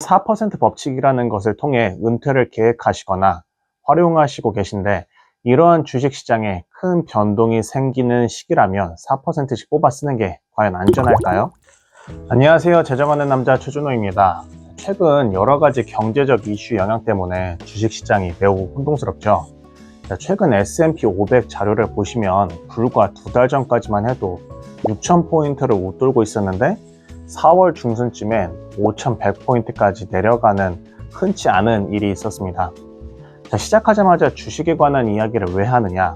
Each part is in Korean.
4% 법칙이라는 것을 통해 은퇴를 계획하시거나 활용하시고 계신데, 이러한 주식시장에 큰 변동이 생기는 시기라면 4%씩 뽑아 쓰는 게 과연 안전할까요? 안녕하세요. 재정하는 남자 최준호입니다. 최근 여러 가지 경제적 이슈 영향 때문에 주식시장이 매우 혼동스럽죠. 최근 S&P 500 자료를 보시면 불과 2달 전까지만 해도 6,000포인트를 웃돌고 있었는데 4월 중순쯤엔 5,100포인트까지 내려가는 흔치 않은 일이 있었습니다. 시작하자마자 주식에 관한 이야기를 왜 하느냐?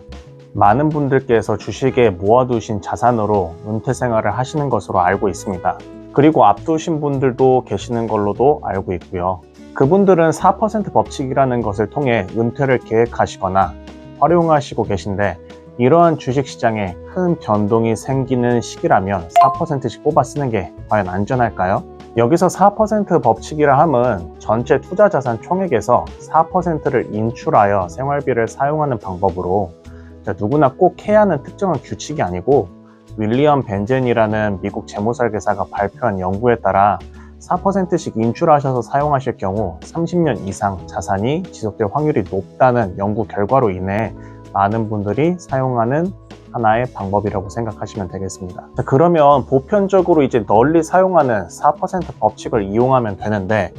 많은 분들께서 주식에 모아두신 자산으로 은퇴 생활을 하시는 것으로 알고 있습니다. 그리고 앞두신 분들도 계시는 걸로도 알고 있고요. 그분들은 4% 법칙이라는 것을 통해 은퇴를 계획하시거나 활용하시고 계신데, 이러한 주식시장에 큰 변동이 생기는 시기라면 4%씩 뽑아 쓰는 게 과연 안전할까요? 여기서 4% 법칙이라 함은 전체 투자자산 총액에서 4%를 인출하여 생활비를 사용하는 방법으로, 누구나 꼭 해야 하는 특정한 규칙이 아니고, 윌리엄 벤젠이라는 미국 재무설계사가 발표한 연구에 따라 4%씩 인출하셔서 사용하실 경우 30년 이상 자산이 지속될 확률이 높다는 연구 결과로 인해 많은 분들이 사용하는 하나의 방법이라고 생각하시면 되겠습니다. 그러면 보편적으로 이제 널리 사용하는 4% 법칙을 이용하면 되는데,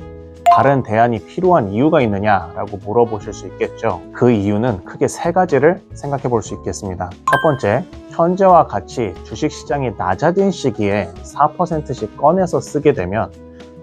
다른 대안이 필요한 이유가 있느냐라고 물어보실 수 있겠죠. 그 이유는 크게 3가지를 생각해 볼 수 있겠습니다. 첫 번째, 현재와 같이 주식시장이 낮아진 시기에 4%씩 꺼내서 쓰게 되면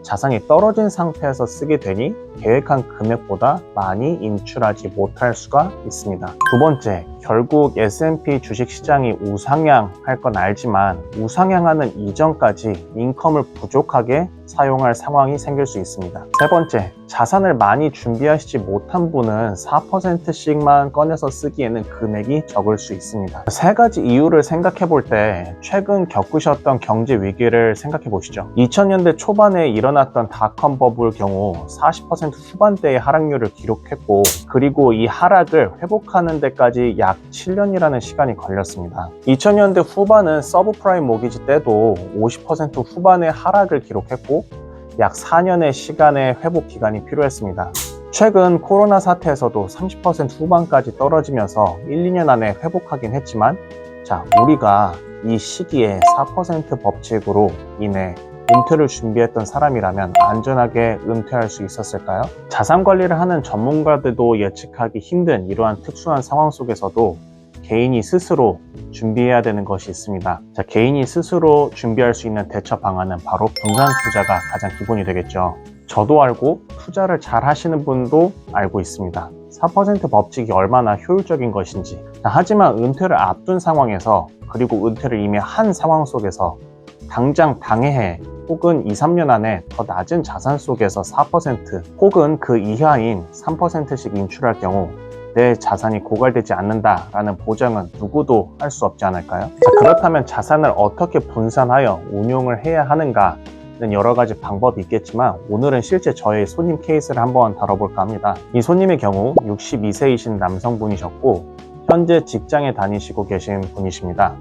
자산이 떨어진 상태에서 쓰게 되니 계획한 금액보다 많이 인출하지 못할 수가 있습니다. 두 번째, 결국 S&P 주식시장이 우상향할 건 알지만 우상향하는 이전까지 인컴을 부족하게 사용할 상황이 생길 수 있습니다. 세 번째, 자산을 많이 준비하시지 못한 분은 4%씩만 꺼내서 쓰기에는 금액이 적을 수 있습니다. 3가지 이유를 생각해 볼 때 최근 겪으셨던 경제 위기를 생각해 보시죠. 2000년대 초반에 일어났던 닷컴 버블 경우 40% 후반대의 하락률을 기록했고, 그리고 이 하락을 회복하는 데까지 약 7년이라는 시간이 걸렸습니다. 2000년대 후반은 서브프라임 모기지 때도 50% 후반의 하락을 기록했고 약 4년의 시간의 회복 기간이 필요했습니다. 최근 코로나 사태에서도 30% 후반까지 떨어지면서 1, 2년 안에 회복하긴 했지만, 우리가 이 시기에 4% 법칙으로 인해 은퇴를 준비했던 사람이라면 안전하게 은퇴할 수 있었을까요? 자산 관리를 하는 전문가들도 예측하기 힘든 이러한 특수한 상황 속에서도 개인이 스스로 준비해야 되는 것이 있습니다. 개인이 스스로 준비할 수 있는 대처 방안은 바로 분산 투자가 가장 기본이 되겠죠. 저도 알고 투자를 잘 하시는 분도 알고 있습니다. 4% 법칙이 얼마나 효율적인 것인지. 하지만 은퇴를 앞둔 상황에서, 그리고 은퇴를 이미 한 상황 속에서 당장 당해해 혹은 2, 3년 안에 더 낮은 자산 속에서 4% 혹은 그 이하인 3%씩 인출할 경우 내 자산이 고갈되지 않는다라는 보장은 누구도 할 수 없지 않을까요? 그렇다면 자산을 어떻게 분산하여 운용을 해야 하는가는 여러 가지 방법이 있겠지만, 오늘은 실제 저의 손님 케이스를 한번 다뤄볼까 합니다. 이 손님의 경우 62세이신 남성분이셨고 현재 직장에 다니시고 계신 분이십니다.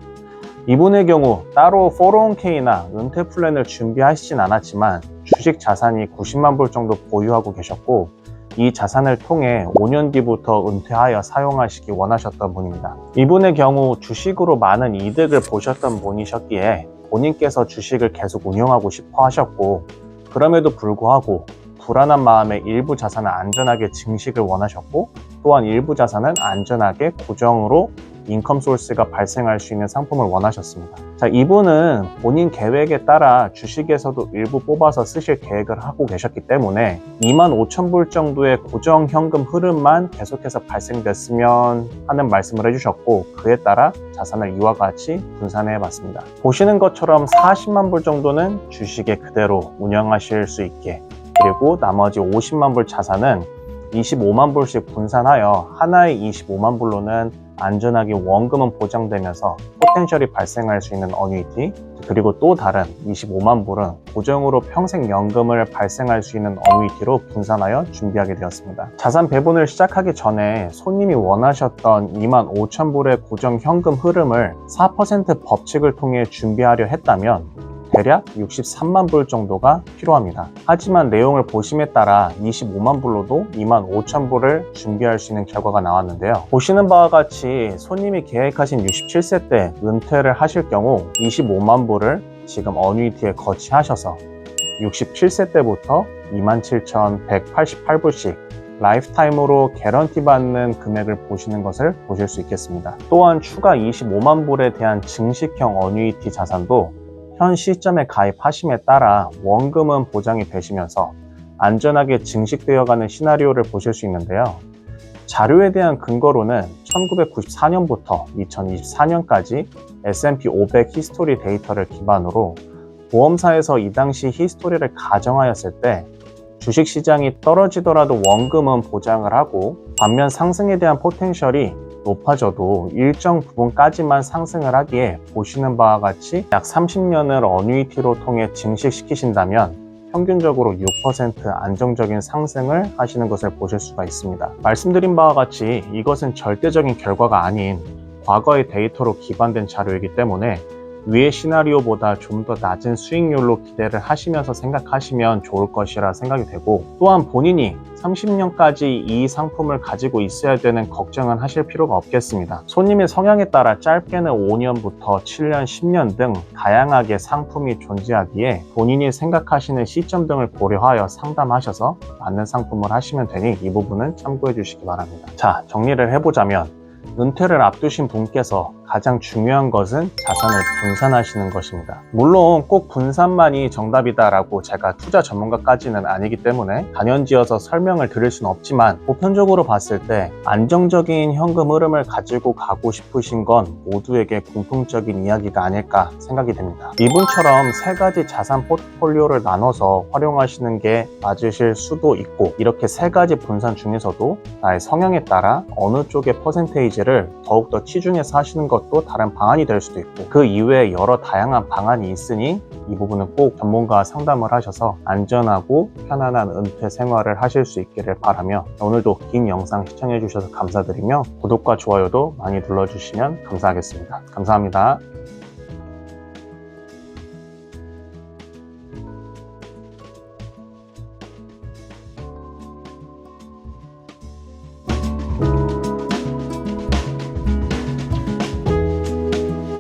이분의 경우 따로 401k나 은퇴 플랜을 준비하시진 않았지만 주식 자산이 90만 불 정도 보유하고 계셨고, 이 자산을 통해 5년 뒤부터 은퇴하여 사용하시기 원하셨던 분입니다. 이분의 경우 주식으로 많은 이득을 보셨던 분이셨기에 본인께서 주식을 계속 운영하고 싶어 하셨고, 그럼에도 불구하고 불안한 마음에 일부 자산을 안전하게 증식을 원하셨고, 또한 일부 자산은 안전하게 고정으로 인컴 소스가 발생할 수 있는 상품을 원하셨습니다. 이분은 본인 계획에 따라 주식에서도 일부 뽑아서 쓰실 계획을 하고 계셨기 때문에 25,000불 정도의 고정 현금 흐름만 계속해서 발생됐으면 하는 말씀을 해주셨고, 그에 따라 자산을 이와 같이 분산해 봤습니다. 보시는 것처럼 40만 불 정도는 주식에 그대로 운영하실 수 있게, 그리고 나머지 50만 불 자산은 25만 불씩 분산하여 하나의 25만 불로는 안전하게 원금은 보장되면서 포텐셜이 발생할 수 있는 어뉴이티, 그리고 또 다른 25만 불은 고정으로 평생 연금을 발생할 수 있는 어뉴이티로 분산하여 준비하게 되었습니다. 자산 배분을 시작하기 전에 손님이 원하셨던 25,000불의 고정 현금 흐름을 4% 법칙을 통해 준비하려 했다면 대략 63만 불 정도가 필요합니다. 하지만 내용을 보심에 따라 25만 불로도 2만 5천 불을 준비할 수 있는 결과가 나왔는데요. 보시는 바와 같이 손님이 계획하신 67세 때 은퇴를 하실 경우 25만 불을 지금 어뉴이티에 거치하셔서 67세 때부터 27,188불씩 라이프타임으로 개런티 받는 금액을 보시는 것을 보실 수 있겠습니다. 또한 추가 25만 불에 대한 증식형 어뉴이티 자산도 현 시점에 가입하심에 따라 원금은 보장이 되시면서 안전하게 증식되어가는 시나리오를 보실 수 있는데요. 자료에 대한 근거로는 1994년부터 2024년까지 S&P 500 히스토리 데이터를 기반으로 보험사에서 이 당시 히스토리를 가정하였을 때 주식시장이 떨어지더라도 원금은 보장을 하고 반면 상승에 대한 포텐셜이 높아져도 일정 부분까지만 상승을 하기에 보시는 바와 같이 약 30년을 어뉴이티로 통해 증식시키신다면 평균적으로 6% 안정적인 상승을 하시는 것을 보실 수가 있습니다. 말씀드린 바와 같이 이것은 절대적인 결과가 아닌 과거의 데이터로 기반된 자료이기 때문에 위의 시나리오보다 좀 더 낮은 수익률로 기대를 하시면서 생각하시면 좋을 것이라 생각이 되고, 또한 본인이 30년까지 이 상품을 가지고 있어야 되는 걱정은 하실 필요가 없겠습니다. 손님의 성향에 따라 짧게는 5년부터 7년, 10년 등 다양하게 상품이 존재하기에 본인이 생각하시는 시점 등을 고려하여 상담하셔서 맞는 상품을 하시면 되니 이 부분은 참고해 주시기 바랍니다. 자, 정리를 해보자면 은퇴를 앞두신 분께서 가장 중요한 것은 자산을 분산하시는 것입니다. 물론 꼭 분산만이 정답이다라고 제가 투자 전문가까지는 아니기 때문에 단연지어서 설명을 드릴 수는 없지만 보편적으로 봤을 때 안정적인 현금 흐름을 가지고 가고 싶으신 건 모두에게 공통적인 이야기가 아닐까 생각이 됩니다. 이분처럼 세 가지 자산 포트폴리오를 나눠서 활용하시는 게 맞으실 수도 있고, 이렇게 세 가지 분산 중에서도 나의 성향에 따라 어느 쪽의 퍼센테이지를 더욱더 치중해서 하시는 것도 다른 방안이 될 수도 있고, 그 이외에 여러 다양한 방안이 있으니 이 부분은 꼭 전문가와 상담을 하셔서 안전하고 편안한 은퇴 생활을 하실 수 있기를 바라며, 오늘도 긴 영상 시청해 주셔서 감사드리며 구독과 좋아요도 많이 눌러주시면 감사하겠습니다. 감사합니다.